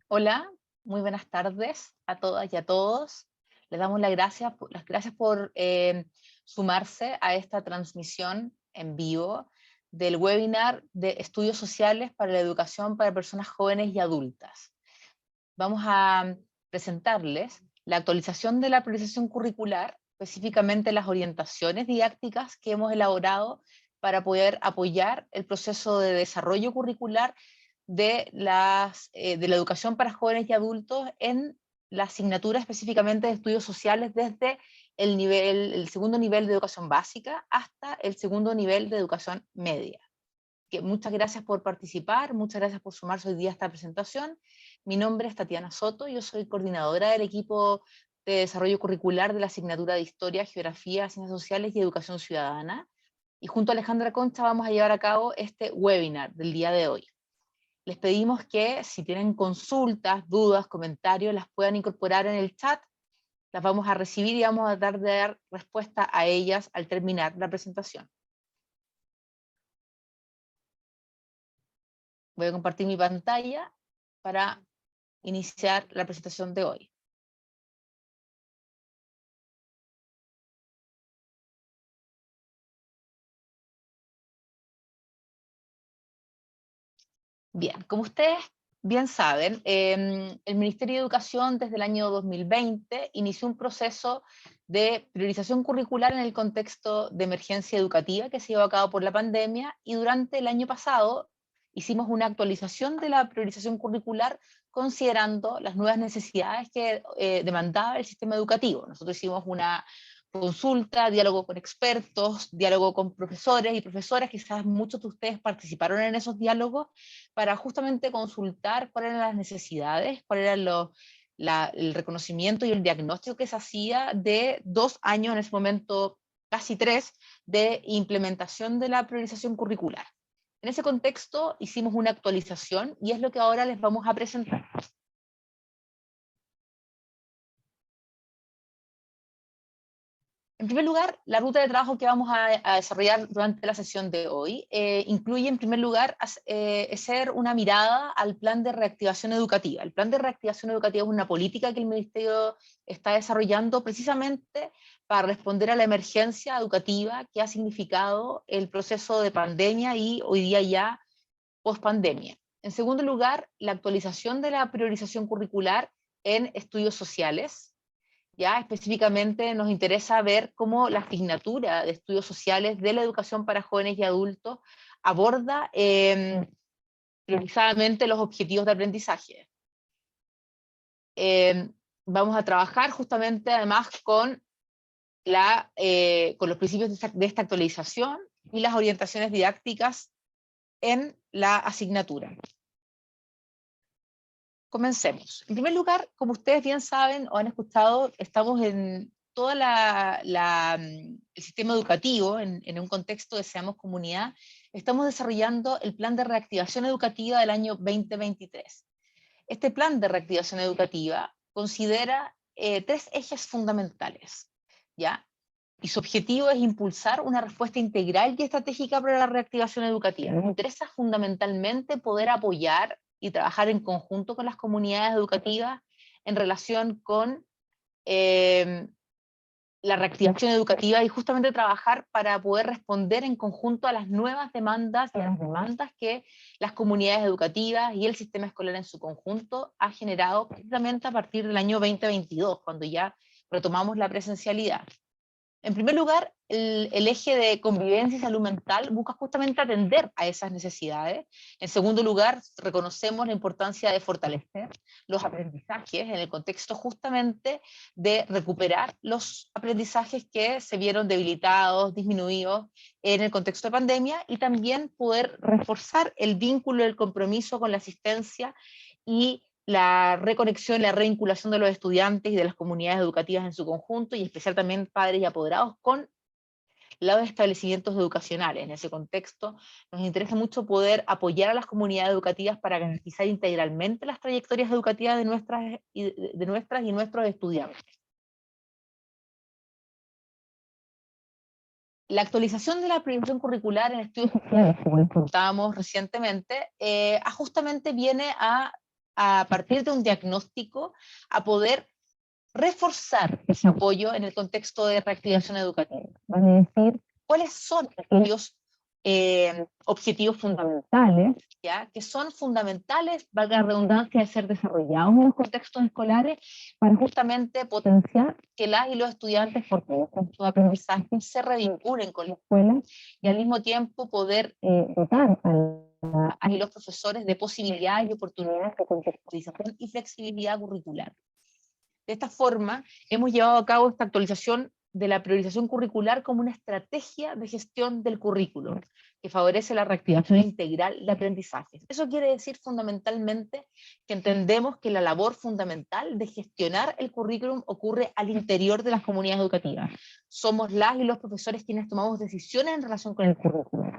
Hola, muy buenas tardes a todas y a todos. Les damos las gracias por sumarse a esta transmisión en vivo del webinar de Estudios Sociales para la Educación para Personas Jóvenes y Adultas. Vamos a presentarles la actualización de la priorización curricular, específicamente las orientaciones didácticas que hemos elaborado para poder apoyar el proceso de desarrollo curricular de la educación para jóvenes y adultos en la asignatura específicamente de estudios sociales desde el segundo nivel de educación básica hasta el segundo nivel de educación media. Muchas gracias por participar, muchas gracias por sumarse hoy día a esta presentación. Mi nombre es Tatiana Soto, yo soy coordinadora del equipo de desarrollo curricular de la asignatura de Historia, Geografía, Ciencias Sociales y Educación Ciudadana. Y junto a Alejandra Concha vamos a llevar a cabo este webinar del día de hoy. Les pedimos que si tienen consultas, dudas, comentarios, las puedan incorporar en el chat, las vamos a recibir y vamos a tratar de dar respuesta a ellas al terminar la presentación. Voy a compartir mi pantalla para iniciar la presentación de hoy. Bien, como ustedes bien saben, el Ministerio de Educación desde el año 2020 inició un proceso de priorización curricular en el contexto de emergencia educativa que se llevó a cabo por la pandemia, y durante el año pasado hicimos una actualización de la priorización curricular considerando las nuevas necesidades que demandaba el sistema educativo. Nosotros hicimos una consulta, diálogo con expertos, diálogo con profesores y profesoras, quizás muchos de ustedes participaron en esos diálogos, para justamente consultar cuáles eran las necesidades, cuál era el reconocimiento y el diagnóstico que se hacía de 2 años, en ese momento casi 3, de implementación de la priorización curricular. En ese contexto hicimos una actualización y es lo que ahora les vamos a presentar. En primer lugar, la ruta de trabajo que vamos a desarrollar durante la sesión de hoy incluye, en primer lugar, hacer una mirada al plan de reactivación educativa. El plan de reactivación educativa es una política que el Ministerio está desarrollando precisamente para responder a la emergencia educativa que ha significado el proceso de pandemia y hoy día ya post-pandemia. En segundo lugar, la actualización de la priorización curricular en estudios sociales. Ya específicamente nos interesa ver cómo la asignatura de estudios sociales de la educación para jóvenes y adultos aborda priorizadamente los objetivos de aprendizaje. Vamos a trabajar justamente además con los principios de esta actualización y las orientaciones didácticas en la asignatura. Comencemos. En primer lugar, como ustedes bien saben o han escuchado, estamos en todo el sistema educativo, en un contexto de Seamos Comunidad, estamos desarrollando el plan de reactivación educativa del año 2023. Este plan de reactivación educativa considera 3 ejes fundamentales, ¿ya? Y su objetivo es impulsar una respuesta integral y estratégica para la reactivación educativa. Nos interesa fundamentalmente poder apoyar y trabajar en conjunto con las comunidades educativas en relación con eh, la reactivación educativa y justamente trabajar para poder responder en conjunto a las nuevas demandas y a las demandas que las comunidades educativas y el sistema escolar en su conjunto ha generado precisamente a partir del año 2022, cuando ya retomamos la presencialidad. En primer lugar, el eje de convivencia y salud mental busca justamente atender a esas necesidades. En segundo lugar, reconocemos la importancia de fortalecer los aprendizajes en el contexto justamente de recuperar los aprendizajes que se vieron debilitados, disminuidos en el contexto de pandemia, y también poder reforzar el vínculo, el compromiso con la asistencia y la reconexión, la revinculación de los estudiantes y de las comunidades educativas en su conjunto, y en especial también padres y apoderados, con los establecimientos educacionales. En ese contexto nos interesa mucho poder apoyar a las comunidades educativas para garantizar integralmente las trayectorias educativas de nuestras y nuestros estudiantes. La actualización de la priorización curricular en estudios sociales, como informábamos recientemente, justamente viene a a partir de un diagnóstico, a poder reforzar ese apoyo en el contexto de reactivación educativa. Vale decir, cuáles son aquellos objetivos fundamentales, ¿ya? Que son fundamentales, valga la redundancia, de ser desarrollados en los contextos escolares para justamente potenciar que las y los estudiantes, por medio de su aprendizaje, se revinculen con la escuela y al mismo tiempo poder dotar a los profesores de posibilidades y oportunidades de contextualización y flexibilidad curricular. De esta forma, hemos llevado a cabo esta actualización de la priorización curricular como una estrategia de gestión del currículo que favorece la reactivación integral de aprendizajes. Eso quiere decir fundamentalmente que entendemos que la labor fundamental de gestionar el currículum ocurre al interior de las comunidades educativas. Somos las y los profesores quienes tomamos decisiones en relación con el currículum.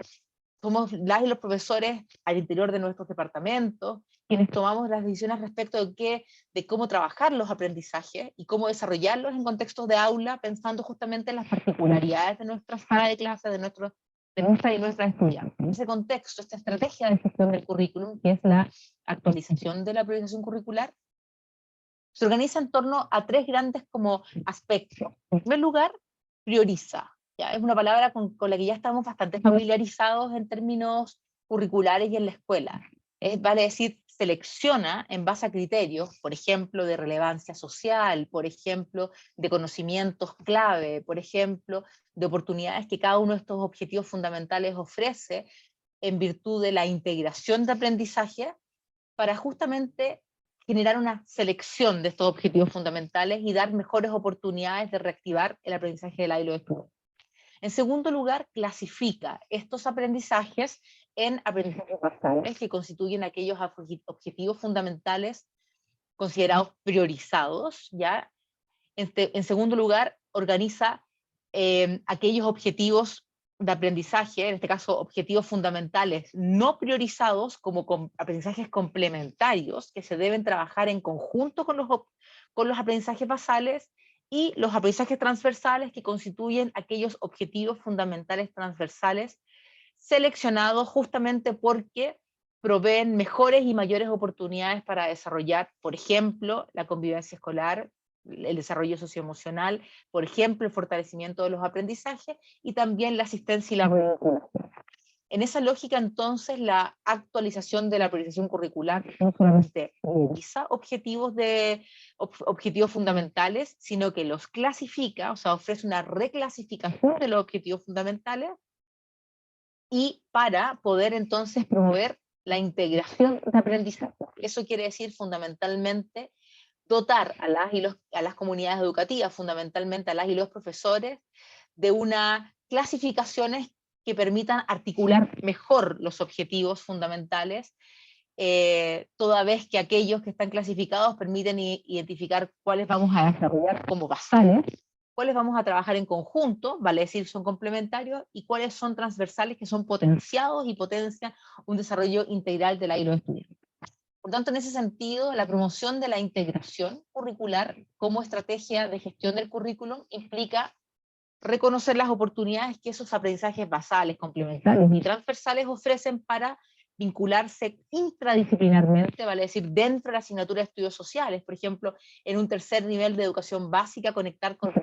Somos las y los profesores al interior de nuestros departamentos quienes tomamos las decisiones respecto de cómo trabajar los aprendizajes y cómo desarrollarlos en contextos de aula, pensando justamente en las particularidades de nuestra sala de clase, de nuestras y nuestras estudiantes. En ese contexto, esta estrategia de gestión del currículum, que es la actualización de la priorización curricular, se organiza en torno a tres grandes como aspectos. En primer lugar, prioriza. ¿Ya? Es una palabra con la que ya estamos bastante familiarizados en términos curriculares y en la escuela. Vale decir, selecciona en base a criterios, por ejemplo, de relevancia social, por ejemplo, de conocimientos clave, por ejemplo, de oportunidades que cada uno de estos objetivos fundamentales ofrece en virtud de la integración de aprendizaje para justamente generar una selección de estos objetivos fundamentales y dar mejores oportunidades de reactivar el aprendizaje del hilo de estudio. En segundo lugar, clasifica estos aprendizajes en aprendizajes basales, que constituyen aquellos objetivos fundamentales considerados priorizados, ¿ya? En segundo lugar, organiza aquellos objetivos de aprendizaje, en este caso objetivos fundamentales no priorizados como aprendizajes complementarios que se deben trabajar en conjunto con los aprendizajes basales, y los aprendizajes transversales que constituyen aquellos objetivos fundamentales transversales seleccionados justamente porque proveen mejores y mayores oportunidades para desarrollar, por ejemplo, la convivencia escolar, el desarrollo socioemocional, por ejemplo, el fortalecimiento de los aprendizajes y también la asistencia y la vinculación. En esa lógica, entonces, la actualización de la priorización curricular no solamente revisa objetivos fundamentales, sino que los clasifica, o sea, ofrece una reclasificación de los objetivos fundamentales, y para poder entonces promover la integración de aprendizaje. Eso quiere decir fundamentalmente dotar a las comunidades educativas, fundamentalmente a las y los profesores, de unas clasificaciones que permitan articular mejor los objetivos fundamentales, toda vez que aquellos que están clasificados permiten identificar cuáles vamos a desarrollar como basales, cuáles vamos a trabajar en conjunto, vale decir son complementarios, y cuáles son transversales que son potenciados y potencian un desarrollo integral del hilo de estudiantes. Por tanto, en ese sentido, la promoción de la integración curricular como estrategia de gestión del currículum implica reconocer las oportunidades que esos aprendizajes basales, complementarios y transversales ofrecen para vincularse intradisciplinarmente, vale decir, dentro de la asignatura de estudios sociales, por ejemplo, en un tercer nivel de educación básica, conectar con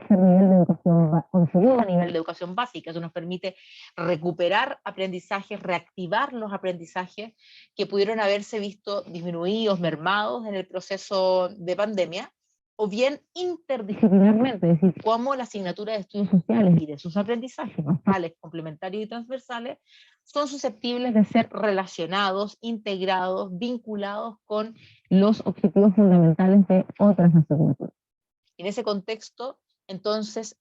con segundo nivel de educación básica. Eso nos permite recuperar aprendizajes, reactivar los aprendizajes que pudieron haberse visto disminuidos, mermados en el proceso de pandemia, o bien interdisciplinarmente, es decir, cómo la asignatura de estudios sociales y de sus aprendizajes basales, complementarios y transversales son susceptibles de ser relacionados, integrados, vinculados con los objetivos fundamentales de otras asignaturas. En ese contexto, entonces,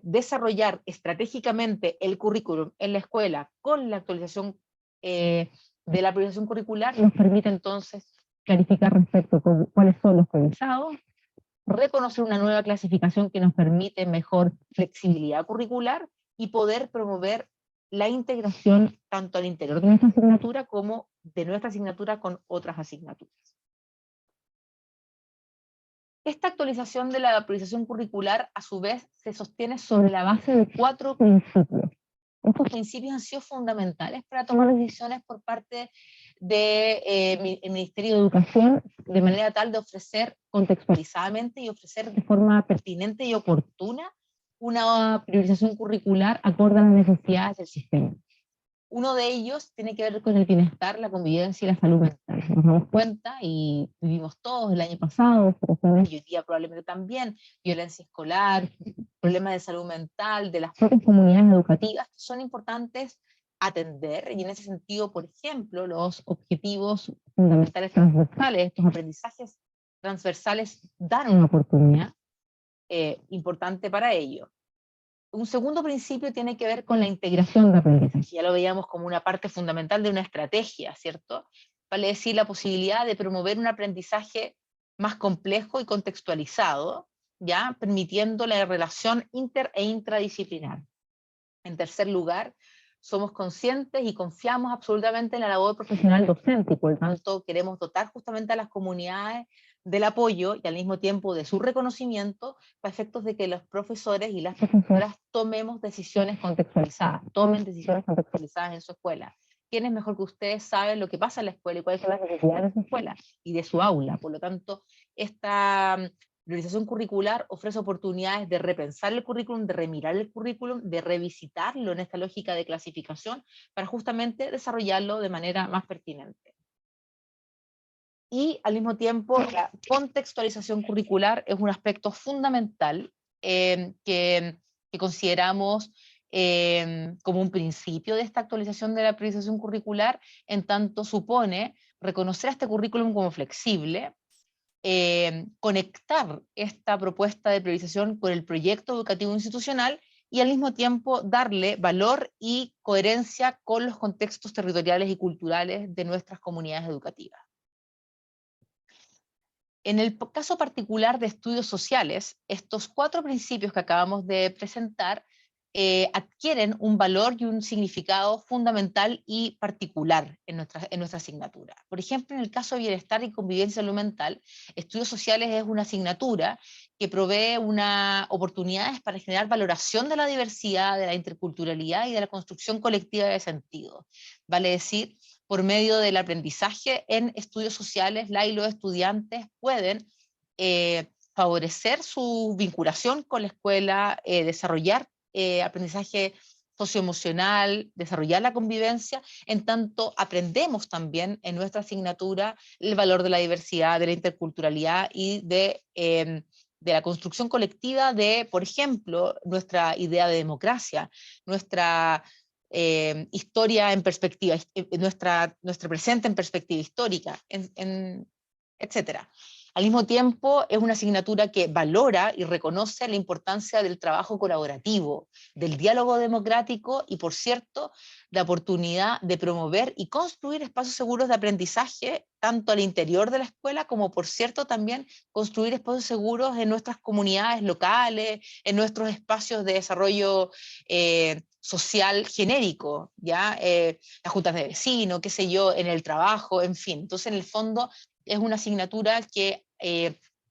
desarrollar estratégicamente el currículum en la escuela con la actualización de la priorización curricular nos permite entonces clarificar respecto a cuáles son los priorizados, reconocer una nueva clasificación que nos permite mejor flexibilidad curricular y poder promover la integración tanto al interior de nuestra asignatura como de nuestra asignatura con otras asignaturas. Esta actualización de la priorización curricular, a su vez, se sostiene sobre la base de 4 principios. Estos principios han sido fundamentales para tomar decisiones por parte del Ministerio de Educación de manera tal de ofrecer contextualizadamente y ofrecer de forma pertinente y oportuna una priorización curricular acorde a las necesidades del sistema. Uno de ellos tiene que ver con el bienestar, la convivencia y la salud mental. Nos damos cuenta, y vivimos todos el año pasado, y hoy día probablemente también, violencia escolar, problemas de salud mental, de las propias comunidades educativas, que son importantes atender, y en ese sentido, por ejemplo, los objetivos fundamentales transversales, estos aprendizajes transversales dan una oportunidad importante para ello. Un segundo principio tiene que ver con la integración de aprendizaje. Ya lo veíamos como una parte fundamental de una estrategia, ¿cierto? Vale decir, la posibilidad de promover un aprendizaje más complejo y contextualizado, ¿ya? Permitiendo la relación inter e intradisciplinar. En tercer lugar, somos conscientes y confiamos absolutamente en la labor profesional docente, y por lo tanto queremos dotar justamente a las comunidades del apoyo y al mismo tiempo de su reconocimiento para efectos de que los profesores y las profesoras tomemos decisiones contextualizadas, tomen decisiones contextualizadas en su escuela. ¿Quién es mejor que ustedes saben lo que pasa en la escuela y cuáles son las necesidades de su escuela y de su aula? Por lo tanto, esta priorización curricular ofrece oportunidades de repensar el currículum, de remirar el currículum, de revisitarlo en esta lógica de clasificación para justamente desarrollarlo de manera más pertinente. Y al mismo tiempo, la contextualización curricular es un aspecto fundamental que consideramos como un principio de esta actualización de la priorización curricular, en tanto supone reconocer a este currículum como flexible, conectar esta propuesta de priorización con el proyecto educativo institucional y al mismo tiempo darle valor y coherencia con los contextos territoriales y culturales de nuestras comunidades educativas. En el caso particular de estudios sociales, estos 4 principios que acabamos de presentar adquieren un valor y un significado fundamental y particular en nuestra asignatura. Por ejemplo, en el caso de bienestar y convivencia salud mental, estudios sociales es una asignatura que provee oportunidades para generar valoración de la diversidad, de la interculturalidad y de la construcción colectiva de sentido. Vale decir, por medio del aprendizaje en estudios sociales, y los estudiantes pueden favorecer su vinculación con la escuela, desarrollar aprendizaje socioemocional, desarrollar la convivencia, en tanto aprendemos también en nuestra asignatura el valor de la diversidad, de la interculturalidad y de la construcción colectiva de, por ejemplo, nuestra idea de democracia, nuestra historia en perspectiva, nuestro presente en perspectiva histórica, etcétera. Al mismo tiempo, es una asignatura que valora y reconoce la importancia del trabajo colaborativo, del diálogo democrático y, por cierto, la oportunidad de promover y construir espacios seguros de aprendizaje, tanto al interior de la escuela como, por cierto, también construir espacios seguros en nuestras comunidades locales, en nuestros espacios de desarrollo social genérico, ¿ya? Las juntas de vecinos, qué sé yo, en el trabajo, en fin. Entonces, en el fondo, es una asignatura que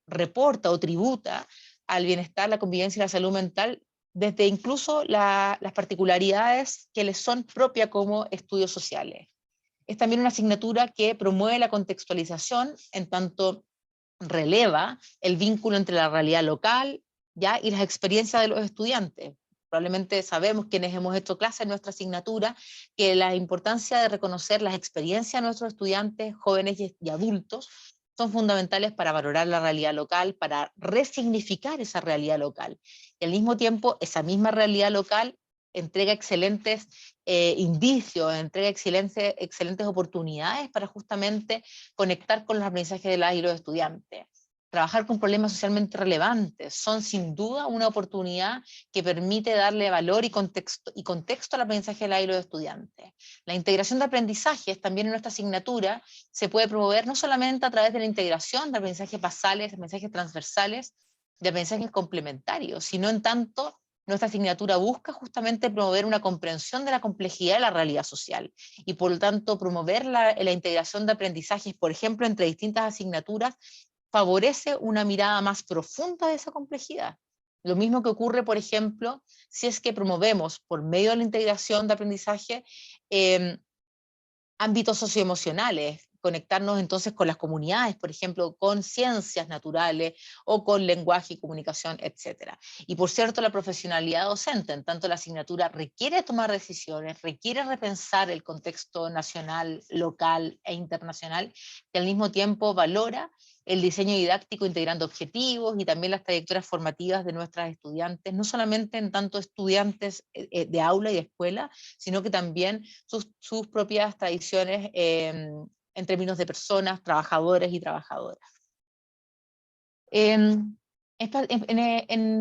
reporta o tributa al bienestar, la convivencia y la salud mental, desde incluso las particularidades que les son propias como estudios sociales. Es también una asignatura que promueve la contextualización, en tanto releva el vínculo entre la realidad local, ¿ya? Y las experiencias de los estudiantes. Probablemente sabemos, quienes hemos hecho clases en nuestra asignatura, que la importancia de reconocer las experiencias de nuestros estudiantes, jóvenes y adultos, son fundamentales para valorar la realidad local, para resignificar esa realidad local. Y al mismo tiempo, esa misma realidad local entrega excelentes indicios, entrega excelentes oportunidades para justamente conectar con los aprendizajes de las y los estudiantes. Trabajar con problemas socialmente relevantes son sin duda una oportunidad que permite darle valor y contexto al aprendizaje de las y los estudiantes. La integración de aprendizajes también en nuestra asignatura se puede promover no solamente a través de la integración de aprendizajes basales, de aprendizajes transversales, de aprendizajes complementarios, sino en tanto nuestra asignatura busca justamente promover una comprensión de la complejidad de la realidad social y por lo tanto promover la integración de aprendizajes, por ejemplo, entre distintas asignaturas, favorece una mirada más profunda de esa complejidad. Lo mismo que ocurre, por ejemplo, si es que promovemos por medio de la integración de aprendizaje ámbitos socioemocionales, conectarnos entonces con las comunidades, por ejemplo, con ciencias naturales o con lenguaje y comunicación, etc. Y por cierto, la profesionalidad docente, en tanto la asignatura requiere tomar decisiones, requiere repensar el contexto nacional, local e internacional, que al mismo tiempo valora el diseño didáctico integrando objetivos y también las trayectorias formativas de nuestras estudiantes, no solamente en tanto estudiantes de aula y de escuela, sino que también sus propias tradiciones en términos de personas, trabajadores y trabajadoras. En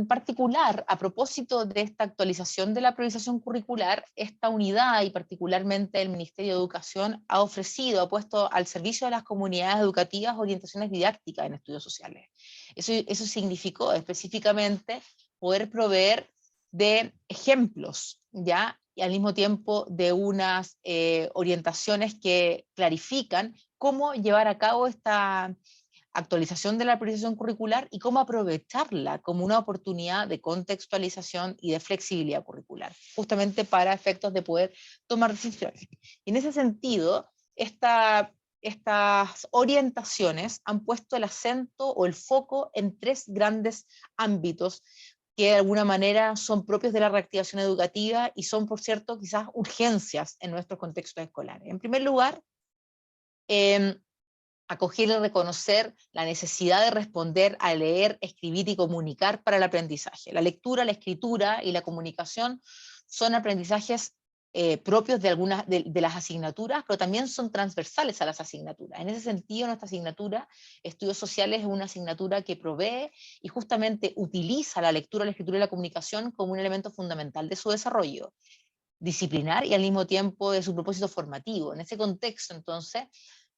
particular, a propósito de esta actualización de la priorización curricular, esta unidad y particularmente el Ministerio de Educación ha ofrecido, ha puesto al servicio de las comunidades educativas orientaciones didácticas en estudios sociales. Eso significó específicamente poder proveer de ejemplos, ¿ya? Y al mismo tiempo de unas orientaciones que clarifican cómo llevar a cabo esta actualización de la priorización curricular y cómo aprovecharla como una oportunidad de contextualización y de flexibilidad curricular, justamente para efectos de poder tomar decisiones. Y en ese sentido, estas orientaciones han puesto el acento o el foco en tres grandes ámbitos que de alguna manera son propios de la reactivación educativa y son, por cierto, quizás urgencias en nuestros contextos escolares. En primer lugar, acoger y reconocer la necesidad de responder a leer, escribir y comunicar para el aprendizaje. La lectura, la escritura y la comunicación son aprendizajes propios de las asignaturas, pero también son transversales a las asignaturas. En ese sentido, nuestra asignatura, Estudios Sociales, es una asignatura que provee y justamente utiliza la lectura, la escritura y la comunicación como un elemento fundamental de su desarrollo disciplinar y al mismo tiempo de su propósito formativo. En ese contexto, entonces,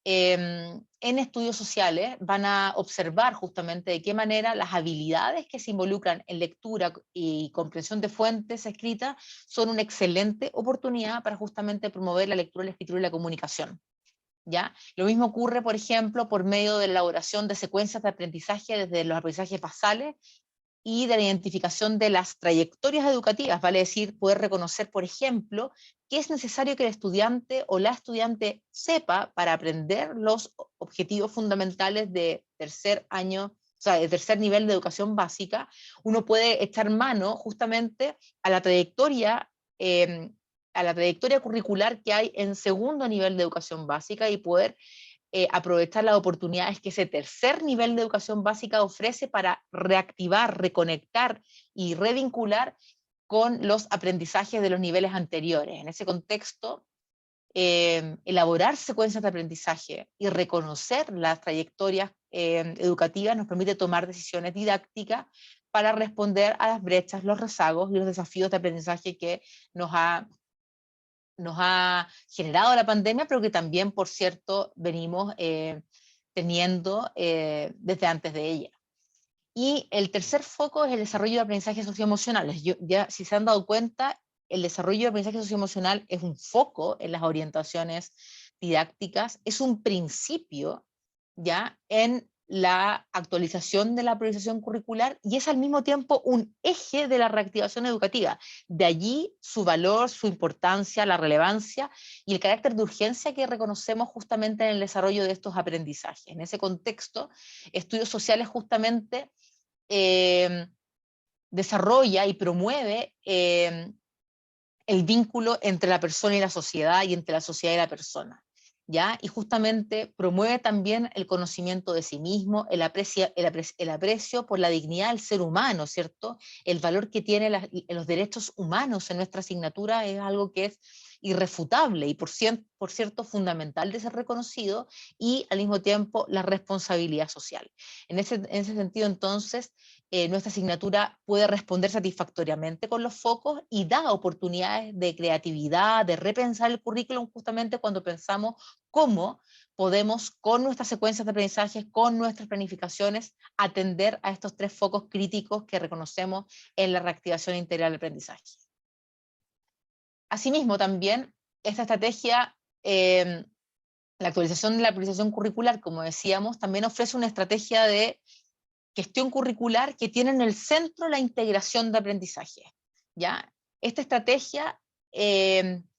en estudios sociales van a observar justamente de qué manera las habilidades que se involucran en lectura y comprensión de fuentes escritas son una excelente oportunidad para justamente promover la lectura, la escritura y la comunicación. ¿Ya? Lo mismo ocurre, por ejemplo, por medio de la elaboración de secuencias de aprendizaje desde los aprendizajes basales y de la identificación de las trayectorias educativas, vale decir, poder reconocer, por ejemplo, qué es necesario que el estudiante o la estudiante sepa para aprender los objetivos fundamentales de tercer año, o sea, de tercer nivel de educación básica. Uno puede echar mano justamente a la trayectoria curricular que hay en segundo nivel de educación básica y poder aprovechar las oportunidades que ese tercer nivel de educación básica ofrece para reactivar, reconectar y revincular con los aprendizajes de los niveles anteriores. En ese contexto, elaborar secuencias de aprendizaje y reconocer las trayectorias educativas nos permite tomar decisiones didácticas para responder a las brechas, los rezagos y los desafíos de aprendizaje que nos ha generado la pandemia, pero que también, por cierto, venimos teniendo desde antes de ella. Y el tercer foco es el desarrollo de aprendizajes socioemocionales. Ya, si se han dado cuenta, el desarrollo de aprendizaje socioemocional es un foco en las orientaciones didácticas, es un principio ya en la actualización de la priorización curricular y es al mismo tiempo un eje de la reactivación educativa. De allí su valor, su importancia, la relevancia y el carácter de urgencia que reconocemos justamente en el desarrollo de estos aprendizajes. En ese contexto, estudios sociales justamente desarrolla y promueve el vínculo entre la persona y la sociedad y entre la sociedad y la persona. ¿Ya? Y justamente promueve también el conocimiento de sí mismo, el aprecio por la dignidad del ser humano, ¿cierto? El valor que tienen los derechos humanos en nuestra asignatura es algo que es irrefutable y por cierto fundamental de ser reconocido, y al mismo tiempo la responsabilidad social. En ese sentido, entonces, nuestra asignatura puede responder satisfactoriamente con los focos y da oportunidades de creatividad, de repensar el currículum justamente cuando pensamos cómo podemos, con nuestras secuencias de aprendizaje, con nuestras planificaciones, atender a estos tres focos críticos que reconocemos en la reactivación integral del aprendizaje. Asimismo, también esta estrategia, la actualización de la priorización curricular, como decíamos, también ofrece una estrategia de gestión curricular que tiene en el centro la integración de aprendizaje. ¿Ya? Esta estrategia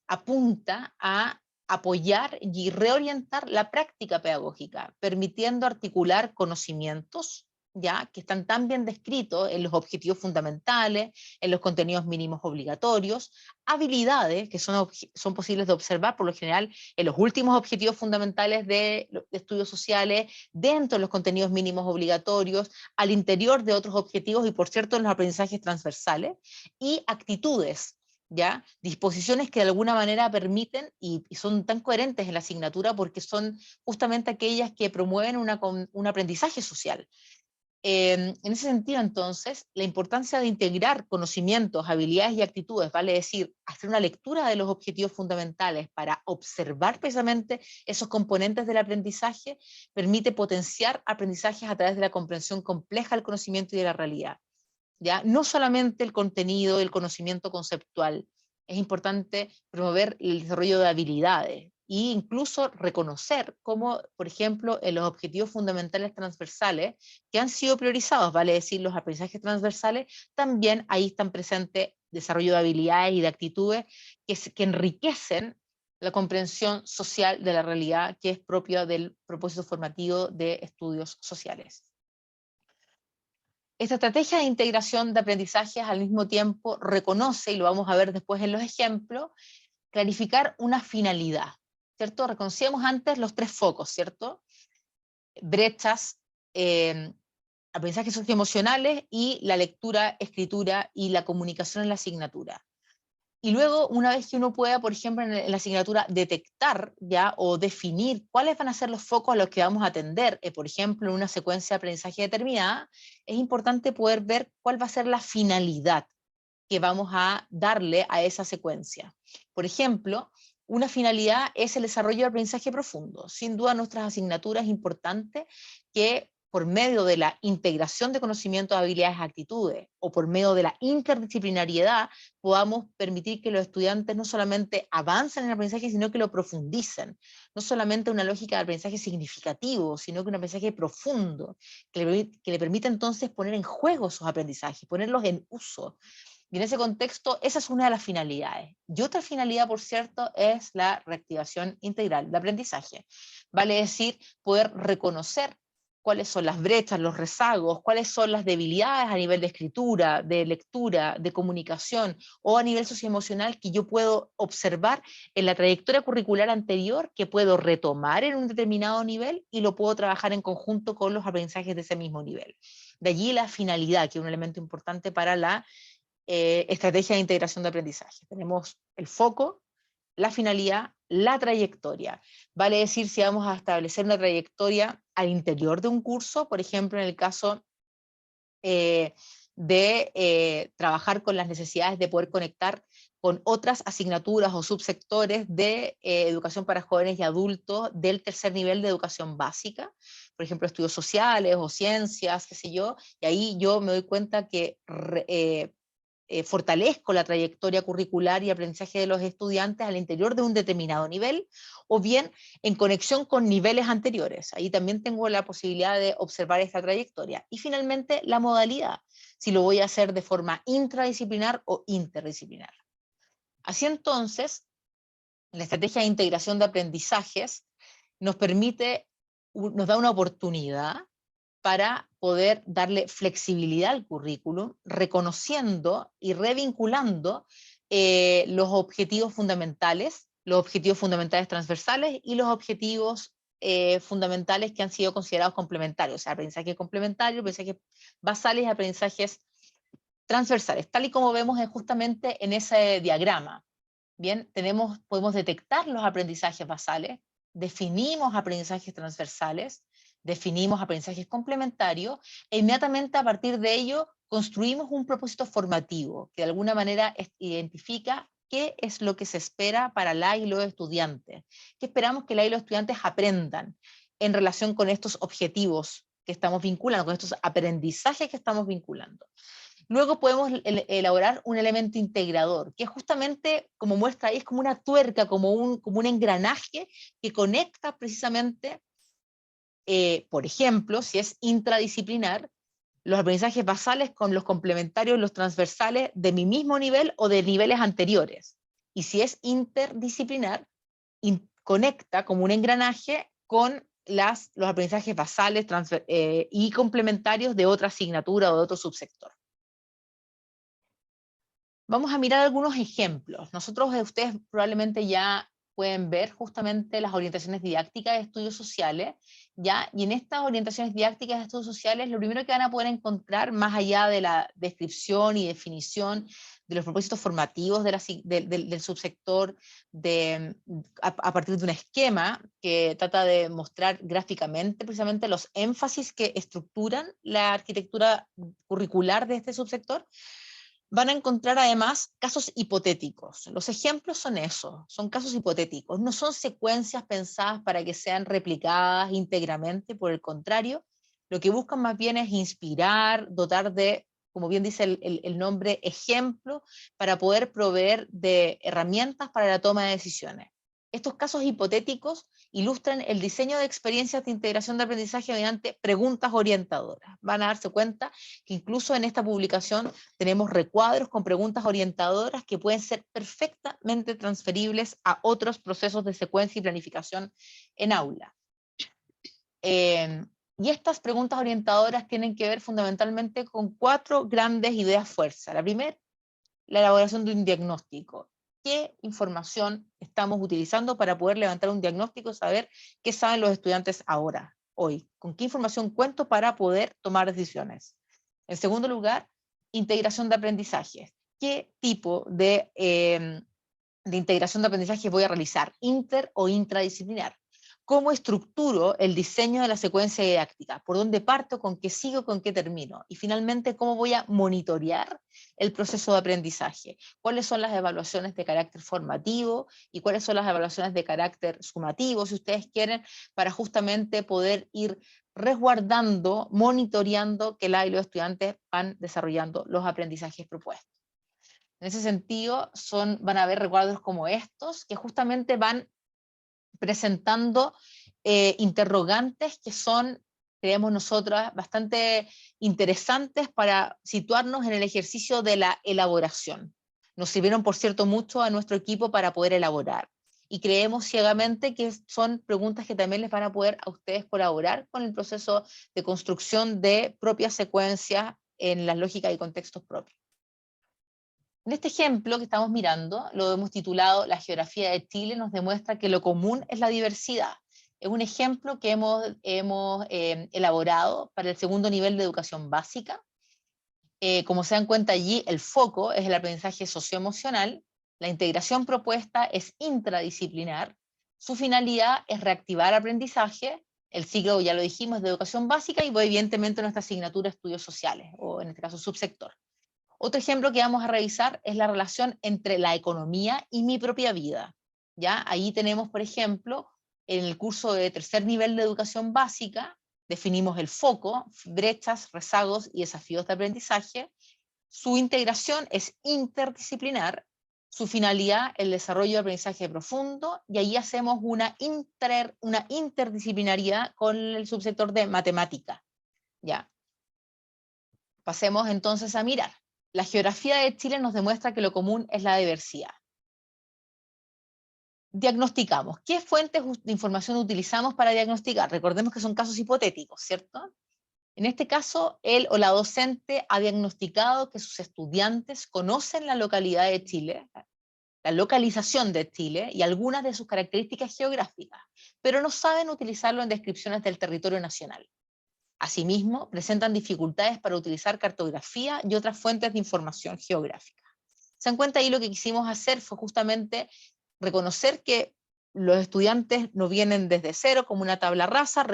apunta a apoyar y reorientar la práctica pedagógica, permitiendo articular conocimientos, ya que están tan bien descritos en los objetivos fundamentales, en los contenidos mínimos obligatorios, habilidades que son posibles de observar por lo general en los últimos objetivos fundamentales de estudios sociales, dentro de los contenidos mínimos obligatorios, al interior de otros objetivos y por cierto en los aprendizajes transversales, y actitudes, ¿ya? Disposiciones que de alguna manera permiten y son tan coherentes en la asignatura porque son justamente aquellas que promueven un aprendizaje social. En ese sentido, entonces, la importancia de integrar conocimientos, habilidades y actitudes, vale decir, hacer una lectura de los objetivos fundamentales para observar precisamente esos componentes del aprendizaje, permite potenciar aprendizajes a través de la comprensión compleja del conocimiento y de la realidad. ¿Ya? No solamente el contenido, el conocimiento conceptual, es importante promover el desarrollo de habilidades e incluso reconocer cómo, por ejemplo, en los objetivos fundamentales transversales que han sido priorizados, vale decir, los aprendizajes transversales, también ahí están presentes desarrollo de habilidades y de actitudes que enriquecen la comprensión social de la realidad que es propia del propósito formativo de estudios sociales. Esta estrategia de integración de aprendizajes al mismo tiempo reconoce, y lo vamos a ver después en los ejemplos, clarificar una finalidad, ¿cierto? Reconocíamos antes los tres focos, ¿cierto? Brechas, aprendizajes socioemocionales y la lectura, escritura y la comunicación en la asignatura. Y luego, una vez que uno pueda, por ejemplo, en la asignatura detectar ya o definir cuáles van a ser los focos a los que vamos a atender, por ejemplo, en una secuencia de aprendizaje determinada, es importante poder ver cuál va a ser la finalidad que vamos a darle a esa secuencia. Por ejemplo, una finalidad es el desarrollo de aprendizaje profundo. Sin duda, nuestras asignaturas es importante que por medio de la integración de conocimientos, habilidades, actitudes, o por medio de la interdisciplinariedad, podamos permitir que los estudiantes no solamente avancen en el aprendizaje, sino que lo profundicen. No solamente una lógica de aprendizaje significativo, sino que un aprendizaje profundo, que le permita entonces poner en juego esos aprendizajes, ponerlos en uso. Y en ese contexto, esa es una de las finalidades. Y otra finalidad, por cierto, es la reactivación integral de aprendizaje. Vale decir, poder reconocer cuáles son las brechas, los rezagos, cuáles son las debilidades a nivel de escritura, de lectura, de comunicación o a nivel socioemocional que yo puedo observar en la trayectoria curricular anterior, que puedo retomar en un determinado nivel y lo puedo trabajar en conjunto con los aprendizajes de ese mismo nivel. De allí la finalidad, que es un elemento importante para la estrategia de integración de aprendizaje. Tenemos el foco, la finalidad, la trayectoria. Vale decir, si vamos a establecer una trayectoria al interior de un curso, por ejemplo, en el caso de trabajar con las necesidades de poder conectar con otras asignaturas o subsectores de educación para jóvenes y adultos del tercer nivel de educación básica, por ejemplo, estudios sociales o ciencias, qué sé yo, y ahí yo me doy cuenta que fortalezco la trayectoria curricular y aprendizaje de los estudiantes al interior de un determinado nivel, o bien en conexión con niveles anteriores. Ahí también tengo la posibilidad de observar esta trayectoria. Y finalmente, la modalidad, si lo voy a hacer de forma intradisciplinar o interdisciplinar. Así entonces, la estrategia de integración de aprendizajes nos permite, nos da una oportunidad para poder darle flexibilidad al currículum, reconociendo y revinculando los objetivos fundamentales transversales y los objetivos fundamentales que han sido considerados complementarios, o sea, aprendizaje complementario, aprendizajes basales y aprendizajes transversales, tal y como vemos justamente en ese diagrama. Bien, podemos detectar los aprendizajes basales, definimos aprendizajes transversales, definimos aprendizajes complementarios, e inmediatamente a partir de ello construimos un propósito formativo que de alguna manera identifica qué es lo que se espera para la y los estudiantes, qué esperamos que la y los estudiantes aprendan en relación con estos objetivos que estamos vinculando, con estos aprendizajes que estamos vinculando. Luego podemos elaborar un elemento integrador, que justamente, como muestra ahí, es como una tuerca, como un engranaje que conecta precisamente, por ejemplo, si es intradisciplinar, los aprendizajes basales con los complementarios, los transversales de mi mismo nivel o de niveles anteriores. Y si es interdisciplinar, conecta como un engranaje con los aprendizajes basales y complementarios de otra asignatura o de otro subsector. Vamos a mirar algunos ejemplos. Ustedes probablemente ya pueden ver justamente las orientaciones didácticas de estudios sociales, ¿ya? Y en estas orientaciones didácticas de estudios sociales, lo primero que van a poder encontrar, más allá de la descripción y definición de los propósitos formativos del subsector, a partir de un esquema que trata de mostrar gráficamente precisamente los énfasis que estructuran la arquitectura curricular de este subsector, van a encontrar además casos hipotéticos. Los ejemplos son esos, son casos hipotéticos, no son secuencias pensadas para que sean replicadas íntegramente, por el contrario, lo que buscan más bien es inspirar, dotar de, como bien dice el nombre, ejemplo, para poder proveer de herramientas para la toma de decisiones. Estos casos hipotéticos ilustran el diseño de experiencias de integración de aprendizaje mediante preguntas orientadoras. Van a darse cuenta que incluso en esta publicación tenemos recuadros con preguntas orientadoras que pueden ser perfectamente transferibles a otros procesos de secuencia y planificación en aula. Y estas preguntas orientadoras tienen que ver fundamentalmente con 4 grandes ideas fuerza. La primera, la elaboración de un diagnóstico. ¿Qué información estamos utilizando para poder levantar un diagnóstico, saber qué saben los estudiantes ahora, hoy? ¿Con qué información cuento para poder tomar decisiones? En segundo lugar, integración de aprendizaje. ¿Qué tipo de integración de aprendizaje voy a realizar? ¿Inter o intradisciplinar? ¿Cómo estructuro el diseño de la secuencia didáctica? ¿Por dónde parto? ¿Con qué sigo? ¿Con qué termino? Y finalmente, ¿cómo voy a monitorear el proceso de aprendizaje? ¿Cuáles son las evaluaciones de carácter formativo y cuáles son las evaluaciones de carácter sumativo, si ustedes quieren, para justamente poder ir resguardando, monitoreando que los estudiantes van desarrollando los aprendizajes propuestos? En ese sentido, van a haber recuadros como estos, que justamente van presentando interrogantes que son, creemos nosotras, bastante interesantes para situarnos en el ejercicio de la elaboración. Nos sirvieron, por cierto, mucho a nuestro equipo para poder elaborar. Y creemos ciegamente que son preguntas que también les van a poder a ustedes colaborar con el proceso de construcción de propias secuencias en las lógicas y contextos propios. En este ejemplo que estamos mirando, lo hemos titulado La geografía de Chile nos demuestra que lo común es la diversidad. Es un ejemplo que hemos elaborado para el segundo nivel de educación básica. Como se dan cuenta allí, el foco es el aprendizaje socioemocional, la integración propuesta es intradisciplinar, su finalidad es reactivar aprendizaje, el ciclo, ya lo dijimos, de educación básica y evidentemente nuestra asignatura de estudios sociales, o en este caso subsector. Otro ejemplo que vamos a revisar es la relación entre la economía y mi propia vida. ¿Ya? Ahí tenemos, por ejemplo, en el curso de tercer nivel de educación básica, definimos el foco, brechas, rezagos y desafíos de aprendizaje. Su integración es interdisciplinar, su finalidad el desarrollo de aprendizaje profundo, y ahí hacemos una interdisciplinariedad con el subsector de matemática. ¿Ya? Pasemos entonces a mirar. La geografía de Chile nos demuestra que lo común es la diversidad. Diagnosticamos. ¿Qué fuentes de información utilizamos para diagnosticar? Recordemos que son casos hipotéticos, ¿cierto? En este caso, él o la docente ha diagnosticado que sus estudiantes conocen la localidad de Chile, la localización de Chile y algunas de sus características geográficas, pero no saben utilizarlo en descripciones del territorio nacional. Asimismo, presentan dificultades para utilizar cartografía y otras fuentes de información geográfica. Se dan cuenta ahí, lo que quisimos hacer fue justamente reconocer que los estudiantes no vienen desde cero como una tabla rasa,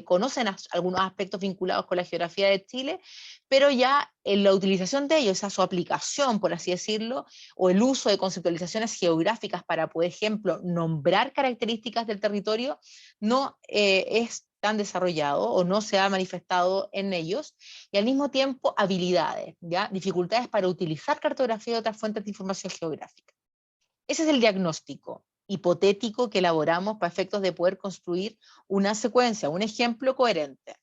conocen algunos aspectos vinculados con la geografía de Chile, pero ya en la utilización de ellos, su aplicación, por así decirlo, o el uso de conceptualizaciones geográficas para, por ejemplo, nombrar características del territorio, no es tan desarrollado o no se ha manifestado en ellos, y al mismo tiempo habilidades, ¿ya? Dificultades para utilizar cartografía y otras fuentes de información geográfica. Ese es el diagnóstico hipotético que elaboramos para efectos de poder construir una secuencia, un ejemplo coherente.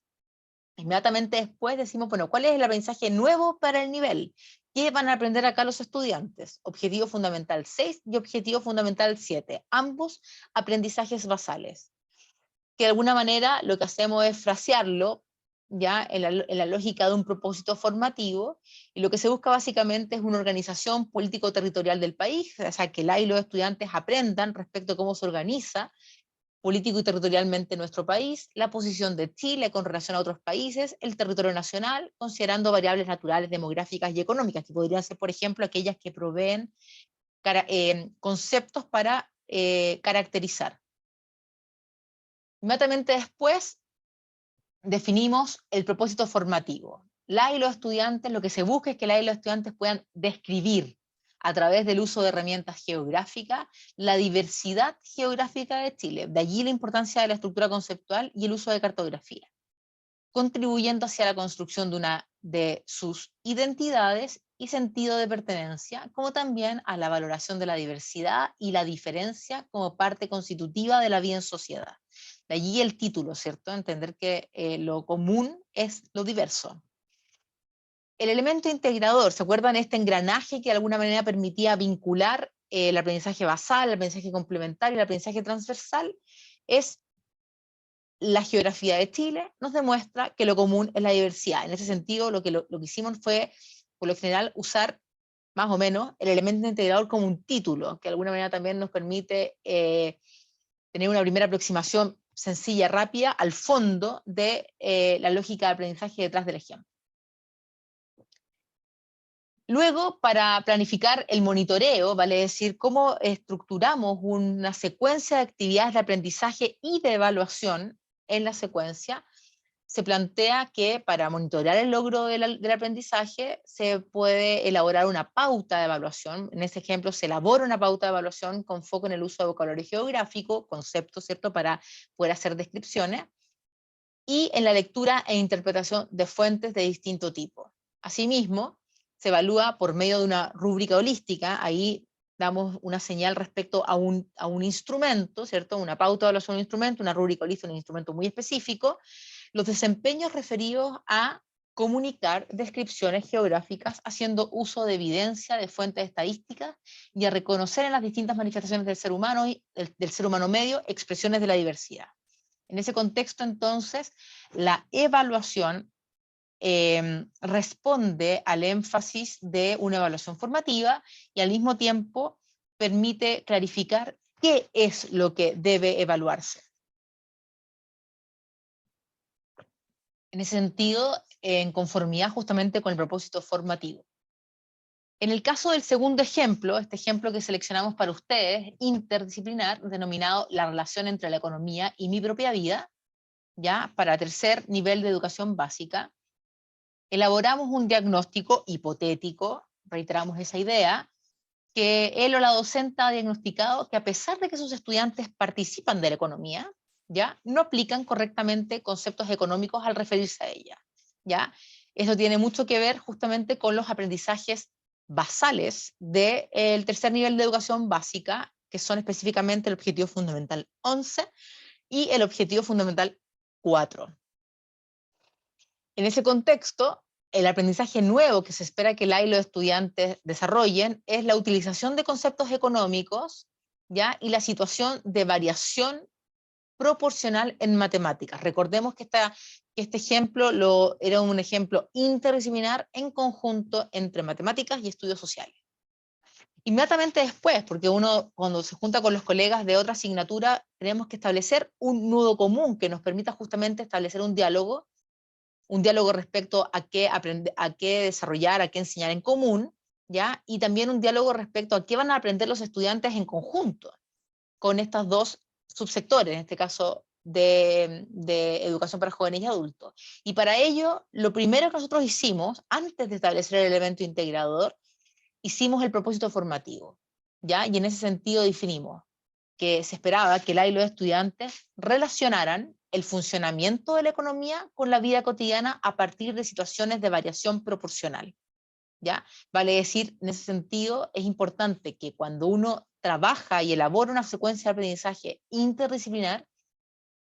Inmediatamente después decimos, bueno, ¿cuál es el aprendizaje nuevo para el nivel? ¿Qué van a aprender acá los estudiantes? Objetivo fundamental 6 y objetivo fundamental 7, ambos aprendizajes basales. Que de alguna manera lo que hacemos es frasearlo, ya en la lógica de un propósito formativo, y lo que se busca básicamente es una organización político-territorial del país, o sea, que la y los estudiantes aprendan respecto a cómo se organiza político y territorialmente nuestro país, la posición de Chile con relación a otros países, el territorio nacional, considerando variables naturales, demográficas y económicas, que podrían ser, por ejemplo, aquellas que proveen conceptos para caracterizar. Inmediatamente después definimos el propósito formativo. La y los estudiantes, lo que se busca es que la y los estudiantes puedan describir a través del uso de herramientas geográficas la diversidad geográfica de Chile. De allí la importancia de la estructura conceptual y el uso de cartografía, contribuyendo hacia la construcción de sus identidades y sentido de pertenencia, como también a la valoración de la diversidad y la diferencia como parte constitutiva de la vida en sociedad. De allí el título, ¿cierto? Entender que lo común es lo diverso. El elemento integrador, ¿se acuerdan este engranaje que de alguna manera permitía vincular el aprendizaje basal, el aprendizaje complementario, el aprendizaje transversal? Es la geografía de Chile, nos demuestra que lo común es la diversidad. En ese sentido, lo que hicimos fue, por lo general, usar más o menos el elemento integrador como un título, que de alguna manera también nos permite tener una primera aproximación sencilla, rápida, al fondo de la lógica de aprendizaje detrás del ejemplo. Luego, para planificar el monitoreo, vale decir, cómo estructuramos una secuencia de actividades de aprendizaje y de evaluación en la secuencia, se plantea que para monitorear el logro del aprendizaje se puede elaborar una pauta de evaluación. En este ejemplo se elabora una pauta de evaluación con foco en el uso de vocabulario geográfico, conceptos, ¿cierto?, para poder hacer descripciones, y en la lectura e interpretación de fuentes de distinto tipo. Asimismo, se evalúa por medio de una rúbrica holística, ahí damos una señal respecto a un instrumento, ¿cierto? Una pauta de evaluación de un instrumento, una rúbrica holística, un instrumento muy específico, los desempeños referidos a comunicar descripciones geográficas haciendo uso de evidencia de fuentes estadísticas y a reconocer en las distintas manifestaciones del ser humano y del ser humano medio expresiones de la diversidad. En ese contexto, entonces, la evaluación responde al énfasis de una evaluación formativa y al mismo tiempo permite clarificar qué es lo que debe evaluarse. En ese sentido, en conformidad justamente con el propósito formativo. En el caso del segundo ejemplo, este ejemplo que seleccionamos para ustedes, interdisciplinar, denominado la relación entre la economía y mi propia vida, ya para tercer nivel de educación básica, elaboramos un diagnóstico hipotético, reiteramos esa idea, que él o la docente ha diagnosticado que a pesar de que sus estudiantes participan de la economía, ¿ya?, no aplican correctamente conceptos económicos al referirse a ella, ¿ya? Eso tiene mucho que ver justamente con los aprendizajes basales del tercer nivel de educación básica, que son específicamente el objetivo fundamental 11 y el objetivo fundamental 4. En ese contexto, el aprendizaje nuevo que se espera que la y los estudiantes desarrollen es la utilización de conceptos económicos, ¿ya?, y la situación de variación proporcional en matemáticas. Recordemos que este ejemplo era un ejemplo interdisciplinar en conjunto entre matemáticas y estudios sociales. Inmediatamente después, porque uno cuando se junta con los colegas de otra asignatura, tenemos que establecer un nudo común que nos permita justamente establecer un diálogo respecto a qué aprender, a qué desarrollar, a qué enseñar en común, ¿ya? Y también un diálogo respecto a qué van a aprender los estudiantes en conjunto con estos dos subsectores, en este caso de educación para jóvenes y adultos. Y para ello, lo primero que nosotros hicimos, antes de establecer el elemento integrador, hicimos el propósito formativo, ¿ya? Y en ese sentido definimos que se esperaba que la y los estudiantes relacionaran el funcionamiento de la economía con la vida cotidiana a partir de situaciones de variación proporcional, ¿ya? Vale decir, en ese sentido, es importante que cuando uno trabaja y elabora una secuencia de aprendizaje interdisciplinar,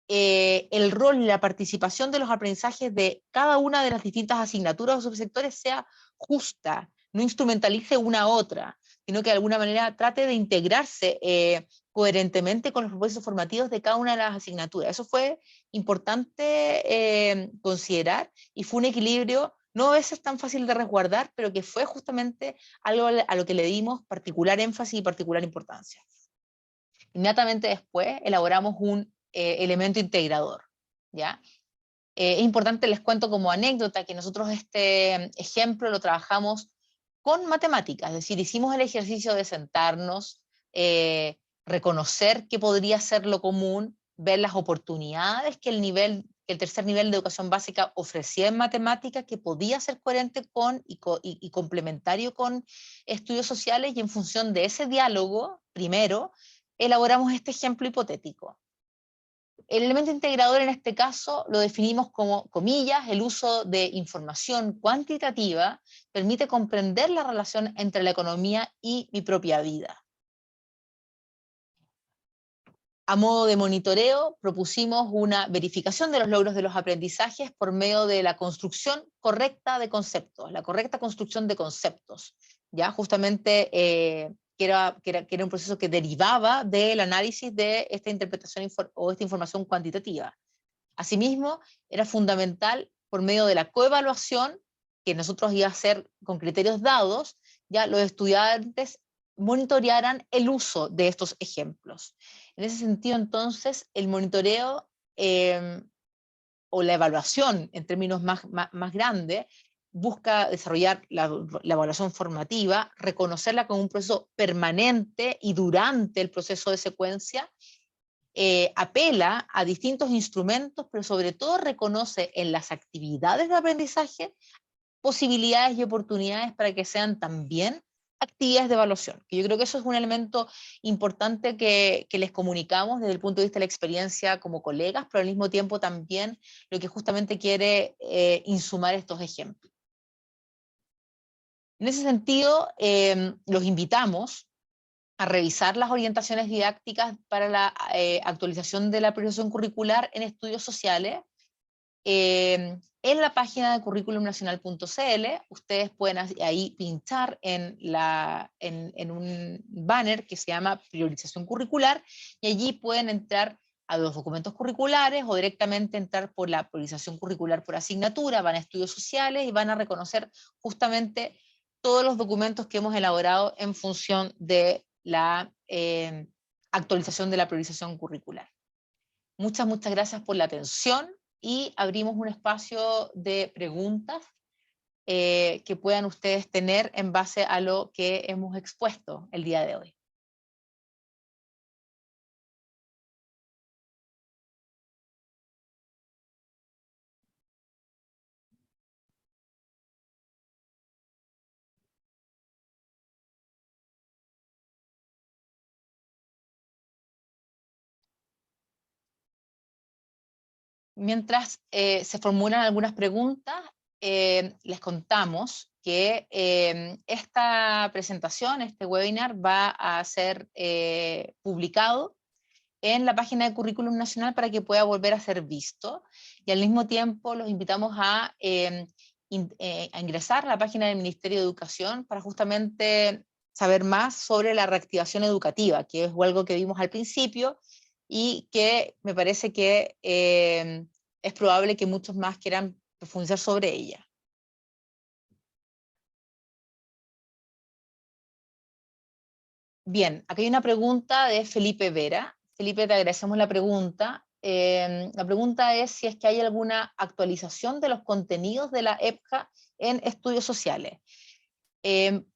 el rol y la participación de los aprendizajes de cada una de las distintas asignaturas o subsectores sea justa, no instrumentalice una a otra, sino que de alguna manera trate de integrarse coherentemente con los propósitos formativos de cada una de las asignaturas. Eso fue importante considerar, y fue un equilibrio no a veces tan fácil de resguardar, pero que fue justamente algo a lo que le dimos particular énfasis y particular importancia. Inmediatamente después elaboramos un elemento integrador, ¿ya? Es importante, les cuento como anécdota, que nosotros este ejemplo lo trabajamos con matemáticas, es decir, hicimos el ejercicio de sentarnos, reconocer qué podría ser lo común, ver las oportunidades que el tercer nivel de educación básica ofrecía en matemáticas, que podía ser coherente con y complementario con estudios sociales, y en función de ese diálogo, primero, elaboramos este ejemplo hipotético. El elemento integrador en este caso lo definimos como, comillas, el uso de información cuantitativa permite comprender la relación entre la economía y mi propia vida. A modo de monitoreo, propusimos una verificación de los logros de los aprendizajes por medio de la construcción correcta de conceptos, la correcta construcción de conceptos, ¿ya? Justamente que era un proceso que derivaba del análisis de esta interpretación o esta información cuantitativa. Asimismo, era fundamental, por medio de la coevaluación, que nosotros iba a hacer con criterios dados, ya los estudiantes monitorearan el uso de estos ejemplos. En ese sentido, entonces, el monitoreo o la evaluación, en términos más grandes, busca desarrollar la evaluación formativa, reconocerla como un proceso permanente y durante el proceso de secuencia, apela a distintos instrumentos, pero sobre todo reconoce en las actividades de aprendizaje posibilidades y oportunidades para que sean también actividades de evaluación. Que yo creo que eso es un elemento importante que les comunicamos desde el punto de vista de la experiencia como colegas, pero al mismo tiempo también lo que justamente quiere insumar estos ejemplos. En ese sentido, los invitamos a revisar las orientaciones didácticas para la actualización de la priorización curricular en estudios sociales. En la página de curriculumnacional.cl, ustedes pueden ahí pinchar en un banner que se llama priorización curricular, y allí pueden entrar a los documentos curriculares o directamente entrar por la priorización curricular por asignatura, van a estudios sociales y van a reconocer justamente todos los documentos que hemos elaborado en función de la actualización de la priorización curricular. Muchas gracias por la atención, y abrimos un espacio de preguntas que puedan ustedes tener en base a lo que hemos expuesto el día de hoy. Mientras se formulan algunas preguntas, les contamos que esta presentación, este webinar, va a ser publicado en la página de Currículum Nacional para que pueda volver a ser visto, y al mismo tiempo los invitamos a ingresar a la página del Ministerio de Educación para justamente saber más sobre la reactivación educativa, que es algo que vimos al principio y que me parece que es probable que muchos más quieran profundizar sobre ella. Bien, aquí hay una pregunta de Felipe Vera. Felipe, te agradecemos la pregunta. La pregunta es si es que hay alguna actualización de los contenidos de la EPJA en estudios sociales.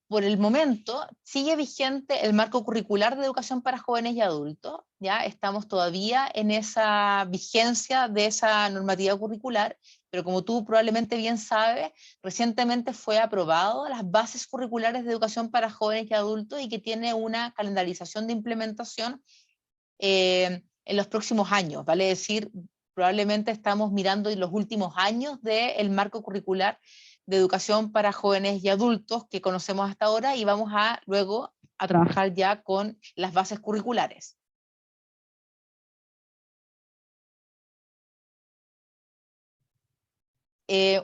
Por el momento sigue vigente el marco curricular de educación para jóvenes y adultos, ya estamos todavía en esa vigencia de esa normativa curricular, pero como tú probablemente bien sabes, recientemente fue aprobado las bases curriculares de educación para jóvenes y adultos, y que tiene una calendarización de implementación en los próximos años, vale decir, probablemente estamos mirando en los últimos años del marco curricular de educación para jóvenes y adultos que conocemos hasta ahora, y vamos a luego a trabajar ya con las bases curriculares.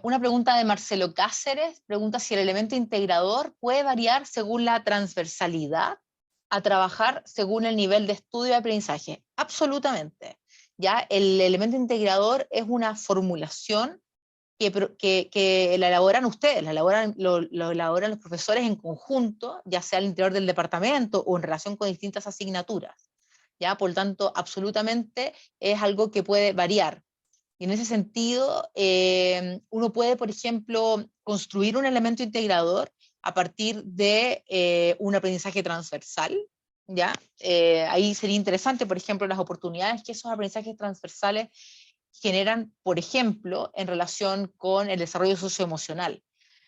Una pregunta de Marcelo Cáceres, pregunta si el elemento integrador puede variar según la transversalidad a trabajar según el nivel de estudio y aprendizaje. Absolutamente. ¿Ya? El elemento integrador es una formulación que la elaboran ustedes, lo elaboran los profesores en conjunto, ya sea al interior del departamento o en relación con distintas asignaturas. ¿Ya? Por lo tanto, absolutamente es algo que puede variar. Y en ese sentido, uno puede, por ejemplo, construir un elemento integrador a partir de un aprendizaje transversal, ¿ya? Ahí sería interesante, por ejemplo, las oportunidades que esos aprendizajes transversales generan, por ejemplo, en relación con el desarrollo socioemocional.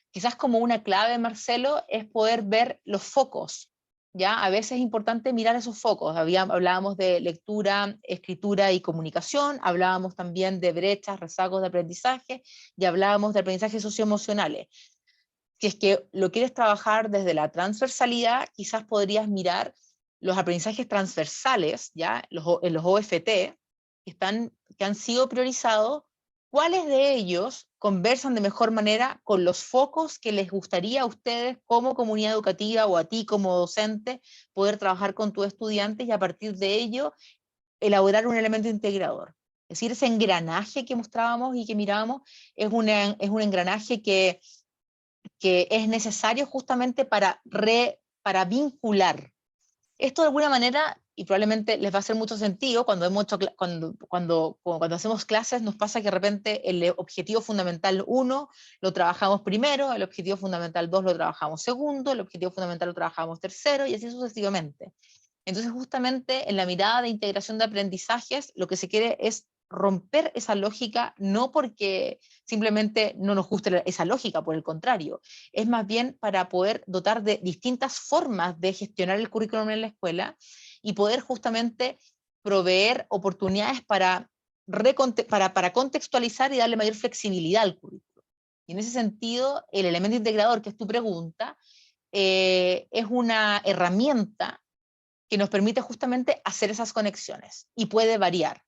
Quizás como una clave, Marcelo, es poder ver los focos, ¿ya? A veces es importante mirar esos focos. Hablábamos de lectura, escritura y comunicación, hablábamos también de brechas, rezagos de aprendizaje, y hablábamos de aprendizajes socioemocionales. Si es que lo quieres trabajar desde la transversalidad, quizás podrías mirar los aprendizajes transversales, ¿ya? En los OFT, que han sido priorizados, ¿cuáles de ellos conversan de mejor manera con los focos que les gustaría a ustedes como comunidad educativa o a ti como docente poder trabajar con tus estudiantes y a partir de ello elaborar un elemento integrador? Es decir, ese engranaje que mostrábamos y que mirábamos es un engranaje que es necesario justamente para vincular. Esto de alguna manera, y probablemente les va a hacer mucho sentido, cuando hacemos clases nos pasa que de repente el objetivo fundamental 1 lo trabajamos primero, el objetivo fundamental 2 lo trabajamos segundo, el objetivo fundamental lo trabajamos tercero, y así sucesivamente. Entonces justamente en la mirada de integración de aprendizajes lo que se quiere es romper esa lógica, no porque simplemente no nos guste esa lógica, por el contrario, es más bien para poder dotar de distintas formas de gestionar el currículum en la escuela y poder justamente proveer oportunidades para contextualizar y darle mayor flexibilidad al currículum. Y en ese sentido, el elemento integrador, que es tu pregunta, es una herramienta que nos permite justamente hacer esas conexiones. Y puede variar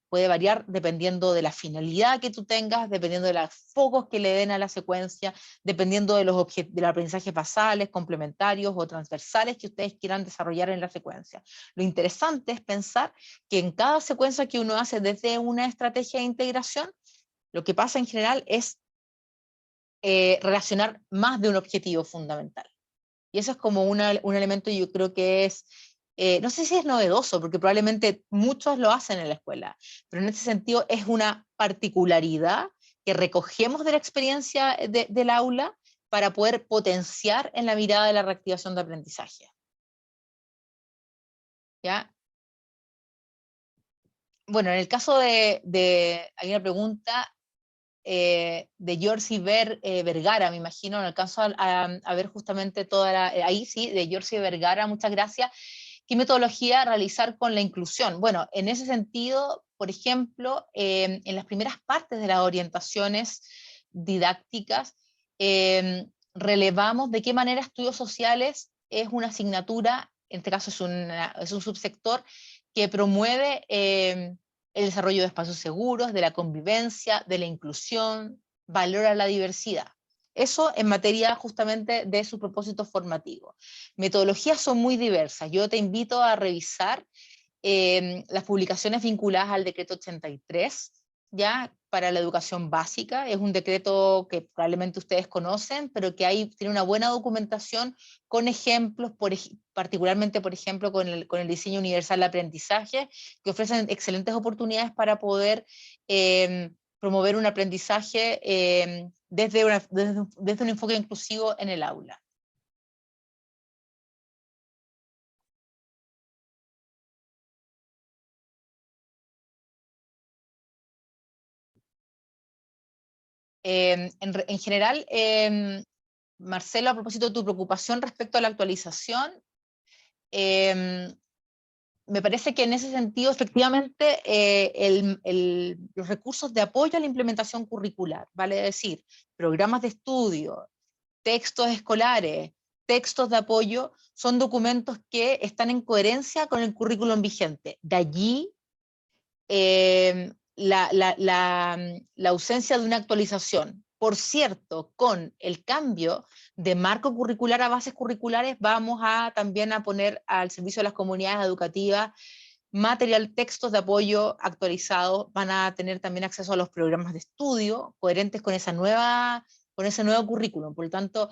dependiendo de la finalidad que tú tengas, dependiendo de los focos que le den a la secuencia, dependiendo de los aprendizajes basales, complementarios o transversales que ustedes quieran desarrollar en la secuencia. Lo interesante es pensar que en cada secuencia que uno hace desde una estrategia de integración, lo que pasa en general es relacionar más de un objetivo fundamental. Y eso es como un elemento, yo creo que es, no sé si es novedoso, porque probablemente muchos lo hacen en la escuela, pero en ese sentido es una particularidad que recogemos de la experiencia del aula para poder potenciar en la mirada de la reactivación de aprendizaje. ¿Ya? Bueno, en el caso hay una pregunta de Giorgi Vergara, me imagino, no alcanzo a ver justamente ahí sí, de Giorgi Vergara, muchas gracias. ¿Qué metodología realizar con la inclusión? Bueno, en ese sentido, por ejemplo, en las primeras partes de las orientaciones didácticas, relevamos de qué manera estudios sociales es una asignatura, en este caso es un subsector, que promueve el desarrollo de espacios seguros, de la convivencia, de la inclusión, valora la diversidad. Eso en materia justamente de su propósito formativo. Metodologías son muy diversas. Yo te invito a revisar las publicaciones vinculadas al decreto 83, ya para la educación básica. Es un decreto que probablemente ustedes conocen, pero que ahí tiene una buena documentación con ejemplos, particularmente, por ejemplo, con el diseño universal de aprendizaje, que ofrecen excelentes oportunidades para poder promover un aprendizaje desde un enfoque inclusivo en el aula. En general, Marcelo, a propósito de tu preocupación respecto a la actualización, me parece que en ese sentido, efectivamente, los recursos de apoyo a la implementación curricular, vale decir, programas de estudio, textos escolares, textos de apoyo, son documentos que están en coherencia con el currículum vigente. De allí la ausencia de una actualización. Por cierto, con el cambio de marco curricular a bases curriculares, vamos a también a poner al servicio de las comunidades educativas material, textos de apoyo actualizados, van a tener también acceso a los programas de estudio coherentes con con ese nuevo currículum. Por lo tanto,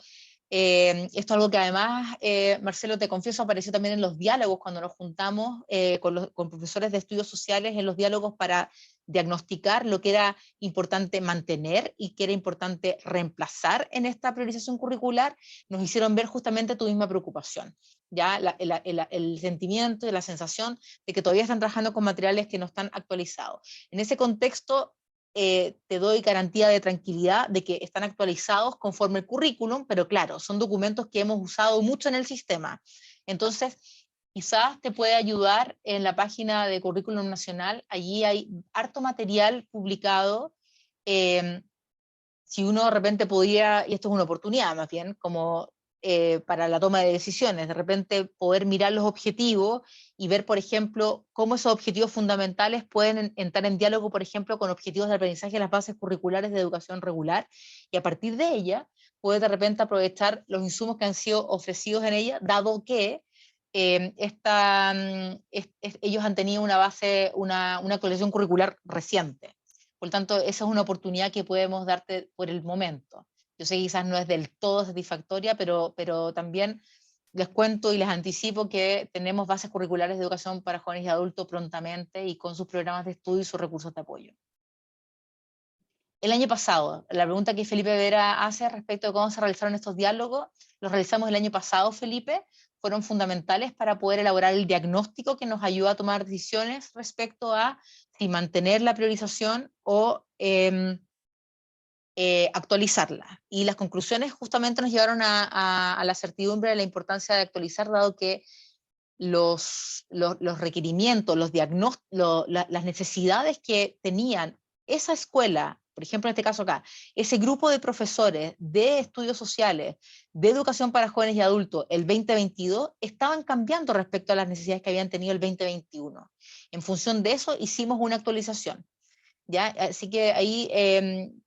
esto es algo que además, Marcelo, te confieso, apareció también en los diálogos cuando nos juntamos con profesores de estudios sociales, en los diálogos para diagnosticar lo que era importante mantener y que era importante reemplazar en esta priorización curricular, nos hicieron ver justamente tu misma preocupación. Ya el sentimiento y la sensación de que todavía están trabajando con materiales que no están actualizados. En ese contexto, te doy garantía de tranquilidad de que están actualizados conforme el currículum, pero claro, son documentos que hemos usado mucho en el sistema. Entonces, quizás te puede ayudar en la página de Currículum Nacional, allí hay harto material publicado, si uno de repente podía, y esto es una oportunidad más bien, como para la toma de decisiones, de repente poder mirar los objetivos y ver, por ejemplo, cómo esos objetivos fundamentales pueden entrar en diálogo, por ejemplo, con objetivos de aprendizaje de las bases curriculares de educación regular, y a partir de ella, puede de repente aprovechar los insumos que han sido ofrecidos en ella, dado que ellos han tenido una base, una colección curricular reciente. Por lo tanto, esa es una oportunidad que podemos darte por el momento. Yo sé que quizás no es del todo satisfactoria, pero también les cuento y les anticipo que tenemos bases curriculares de educación para jóvenes y adultos prontamente y con sus programas de estudio y sus recursos de apoyo. El año pasado, la pregunta que Felipe Vera hace respecto de cómo se realizaron estos diálogos, los realizamos el año pasado, Felipe, fueron fundamentales para poder elaborar el diagnóstico que nos ayuda a tomar decisiones respecto a si mantener la priorización o actualizarla. Y las conclusiones justamente nos llevaron a la certidumbre de la importancia de actualizar, dado que los requerimientos, las necesidades que tenían esa escuela, por ejemplo en este caso acá, ese grupo de profesores de estudios sociales, de educación para jóvenes y adultos, el 2022, estaban cambiando respecto a las necesidades que habían tenido el 2021. En función de eso hicimos una actualización. ¿Ya? Así que ahí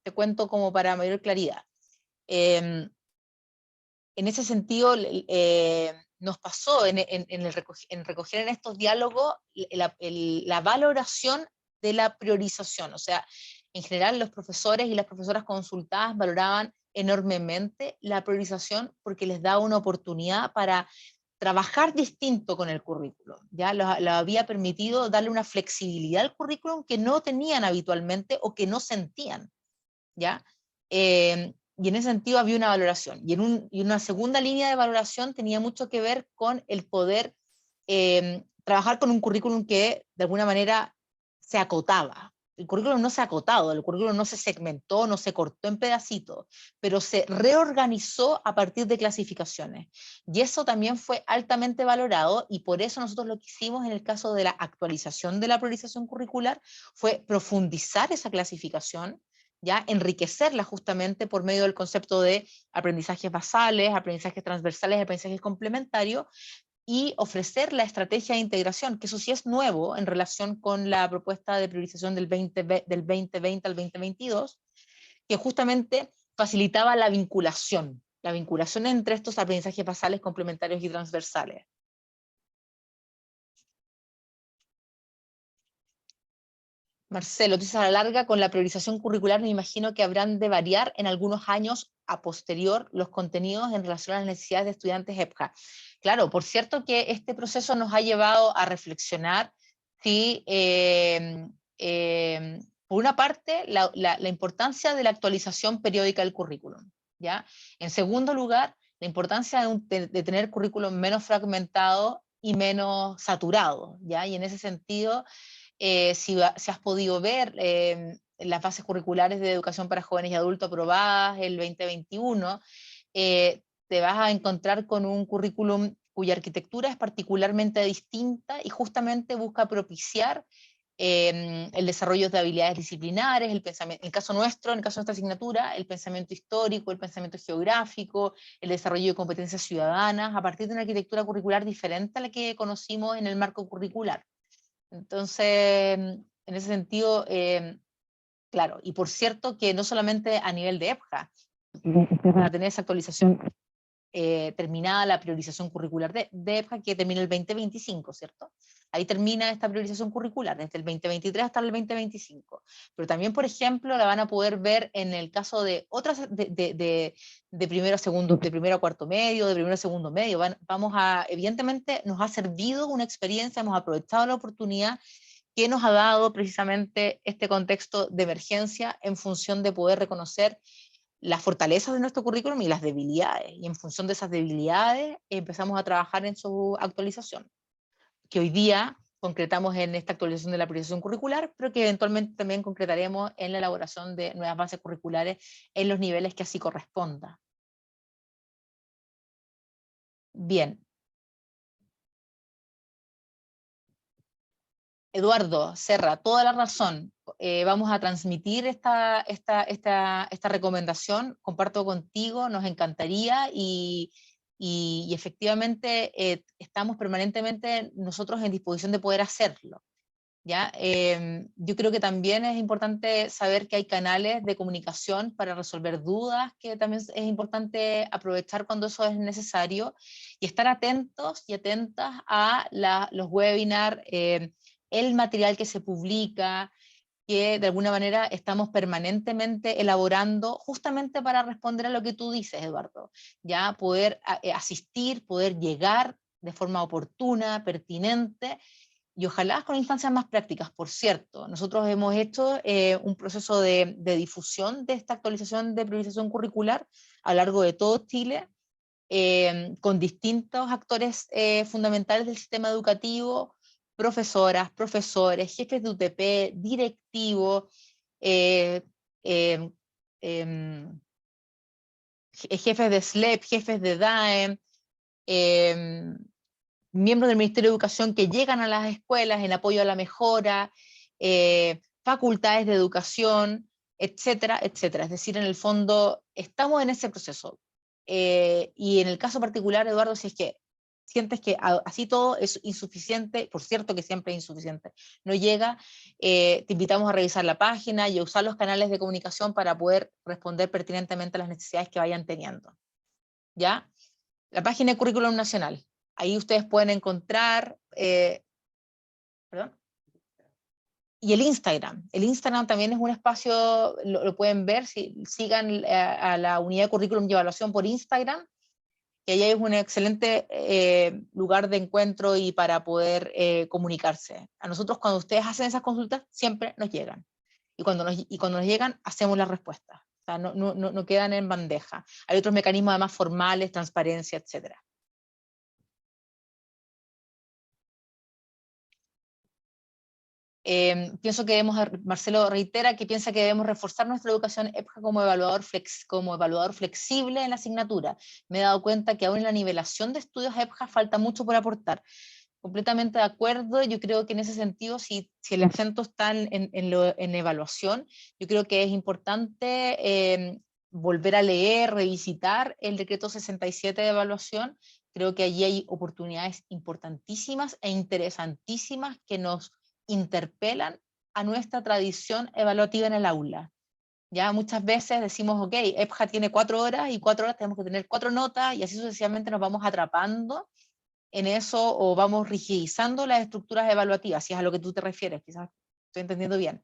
te cuento como para mayor claridad. En ese sentido, nos pasó en recoger en estos diálogos la valoración de la priorización. O sea, en general los profesores y las profesoras consultadas valoraban enormemente la priorización porque les da una oportunidad para trabajar distinto con el currículum. Ya lo había permitido darle una flexibilidad al currículum que no tenían habitualmente o que no sentían. ¿Ya? Y en ese sentido había una valoración. Y una segunda línea de valoración tenía mucho que ver con el poder trabajar con un currículum que de alguna manera se acotaba. El currículum no se ha acotado, el currículum no se segmentó, no se cortó en pedacitos, pero se reorganizó a partir de clasificaciones. Y eso también fue altamente valorado, y por eso nosotros lo que hicimos en el caso de la actualización de la priorización curricular fue profundizar esa clasificación, ¿ya? Enriquecerla justamente por medio del concepto de aprendizajes basales, aprendizajes transversales, aprendizajes complementarios, y ofrecer la estrategia de integración, que eso sí es nuevo en relación con la propuesta de priorización del 2020 al 2022, que justamente facilitaba la vinculación entre estos aprendizajes basales, complementarios y transversales. Marcelo, entonces a la larga con la priorización curricular me imagino que habrán de variar en algunos años a posterior los contenidos en relación a las necesidades de estudiantes EPJA. Claro, por cierto que este proceso nos ha llevado a reflexionar si, por una parte, la importancia de la actualización periódica del currículum, ¿ya? En segundo lugar, la importancia de tener currículum menos fragmentado y menos saturado, ¿ya? Y en ese sentido, si has podido ver las bases curriculares de educación para jóvenes y adultos aprobadas el 2021, te vas a encontrar con un currículum cuya arquitectura es particularmente distinta y justamente busca propiciar el desarrollo de habilidades disciplinares, el pensamiento, en el caso nuestro, en el caso de nuestra asignatura, el pensamiento histórico, el pensamiento geográfico, el desarrollo de competencias ciudadanas, a partir de una arquitectura curricular diferente a la que conocimos en el marco curricular. Entonces, en ese sentido, Claro, y por cierto que no solamente a nivel de EPJA, ustedes van a tener esa actualización terminada la priorización curricular de EPJA, que termina el 2025, ¿cierto? Ahí termina esta priorización curricular, desde el 2023 hasta el 2025. Pero también, por ejemplo, la van a poder ver en el caso de otras, de primero a segundo, de primero a cuarto medio, de primero a segundo medio. Vamos a, evidentemente, nos ha servido una experiencia, hemos aprovechado la oportunidad que nos ha dado precisamente este contexto de emergencia en función de poder reconocer las fortalezas de nuestro currículum y las debilidades. Y en función de esas debilidades empezamos a trabajar en su actualización, que hoy día concretamos en esta actualización de la priorización curricular, pero que eventualmente también concretaremos en la elaboración de nuevas bases curriculares en los niveles que así corresponda. Bien. Eduardo Serra, toda la razón. Vamos a transmitir esta recomendación, comparto contigo, nos encantaría y efectivamente estamos permanentemente nosotros en disposición de poder hacerlo. ¿Ya? Yo creo que también es importante saber que hay canales de comunicación para resolver dudas, que también es importante aprovechar cuando eso es necesario, y estar atentos y atentas a los webinars, el material que se publica, que de alguna manera estamos permanentemente elaborando justamente para responder a lo que tú dices, Eduardo, ya poder asistir, poder llegar de forma oportuna, pertinente, y ojalá con instancias más prácticas. Por cierto, nosotros hemos hecho un proceso de difusión de esta actualización de priorización curricular a lo largo de todo Chile, con distintos actores fundamentales del sistema educativo, profesoras, profesores, jefes de UTP, directivos, eh, eh, eh, jefes de SLEP, jefes de DAEM, eh, miembros del Ministerio de Educación que llegan a las escuelas en apoyo a la mejora, facultades de educación, etcétera, etcétera. Es decir, en el fondo estamos en ese proceso. Y en el caso particular, Eduardo, si es que sientes que así todo es insuficiente, por cierto que siempre es insuficiente, no llega, te invitamos a revisar la página y a usar los canales de comunicación para poder responder pertinentemente a las necesidades que vayan teniendo. ¿Ya? La página de Currículum Nacional. Ahí ustedes pueden encontrar, perdón, y el Instagram. El Instagram también es un espacio, lo pueden ver, si sigan a la unidad de currículum y evaluación por Instagram, que ahí es un excelente lugar de encuentro y para poder comunicarse. A nosotros cuando ustedes hacen esas consultas siempre nos llegan. Y cuando nos llegan hacemos las respuestas. O sea, no quedan en bandeja. Hay otros mecanismos además formales, transparencia, etcétera. Pienso que Marcelo reitera que piensa que debemos reforzar nuestra educación EPJA como evaluador flexible en la asignatura. Me he dado cuenta que aún en la nivelación de estudios EPJA falta mucho por aportar. Completamente de acuerdo, yo creo que en ese sentido, si el acento está en evaluación, yo creo que es importante volver a leer, revisitar el decreto 67 de evaluación. Creo que allí hay oportunidades importantísimas e interesantísimas que nos interpelan a nuestra tradición evaluativa en el aula. Ya muchas veces decimos, ok, EPJA tiene 4 horas y 4 horas tenemos que tener 4 notas y así sucesivamente nos vamos atrapando en eso o vamos rigidizando las estructuras evaluativas, si es a lo que tú te refieres, quizás estoy entendiendo bien.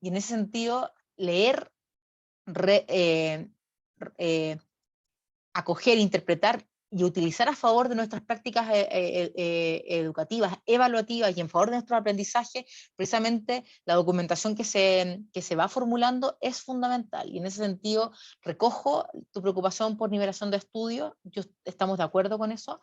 Y en ese sentido, leer, eh, acoger, interpretar y utilizar a favor de nuestras prácticas educativas, evaluativas y en favor de nuestro aprendizaje, precisamente la documentación que se va formulando es fundamental. Y en ese sentido, recojo tu preocupación por nivelación de estudio, estamos de acuerdo con eso.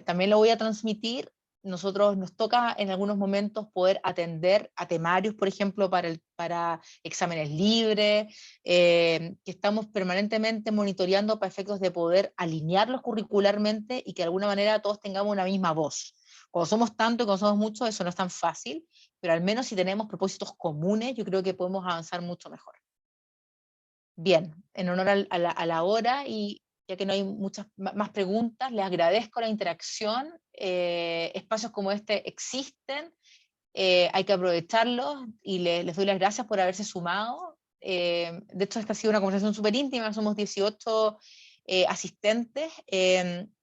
También lo voy a transmitir. Nosotros nos toca en algunos momentos poder atender a temarios, por ejemplo, para exámenes libres, que estamos permanentemente monitoreando para efectos de poder alinearlos curricularmente y que de alguna manera todos tengamos una misma voz. Cuando somos tanto y cuando somos muchos, eso no es tan fácil, pero al menos si tenemos propósitos comunes, yo creo que podemos avanzar mucho mejor. Bien, en honor a la hora y ya que no hay muchas más preguntas, les agradezco la interacción. Espacios como este existen hay que aprovecharlos y les doy las gracias por haberse sumado. De hecho, esta ha sido una conversación súper íntima, somos 18 asistentes,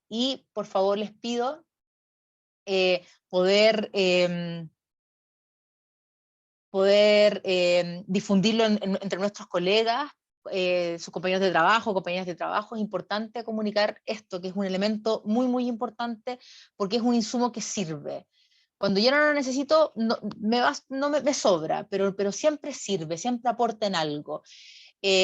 y por favor les pido poder difundirlo entre nuestros colegas, sus compañeros de trabajo, compañeras de trabajo. Es importante comunicar esto, que es un elemento muy, muy importante, porque es un insumo que sirve. Cuando yo no lo necesito, me sobra, pero siempre sirve, siempre aporta en algo.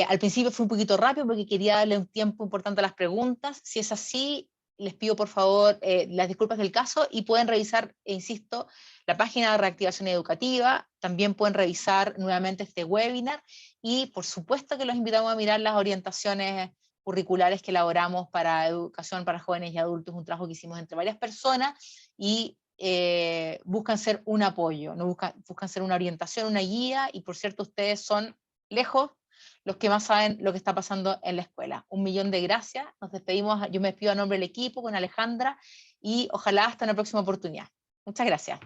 Al principio fue un poquito rápido porque quería darle un tiempo importante a las preguntas. Si es así, les pido por favor las disculpas del caso, y pueden revisar, insisto, la página de Reactivación Educativa. También pueden revisar nuevamente este webinar, y por supuesto que los invitamos a mirar las orientaciones curriculares que elaboramos para educación para jóvenes y adultos, un trabajo que hicimos entre varias personas, y buscan ser un apoyo, no buscan ser una orientación, una guía. Y por cierto, ustedes son lejos los que más saben lo que está pasando en la escuela. 1.000.000 de gracias, nos despedimos, yo me despido a nombre del equipo con Alejandra, y ojalá hasta una próxima oportunidad. Muchas gracias.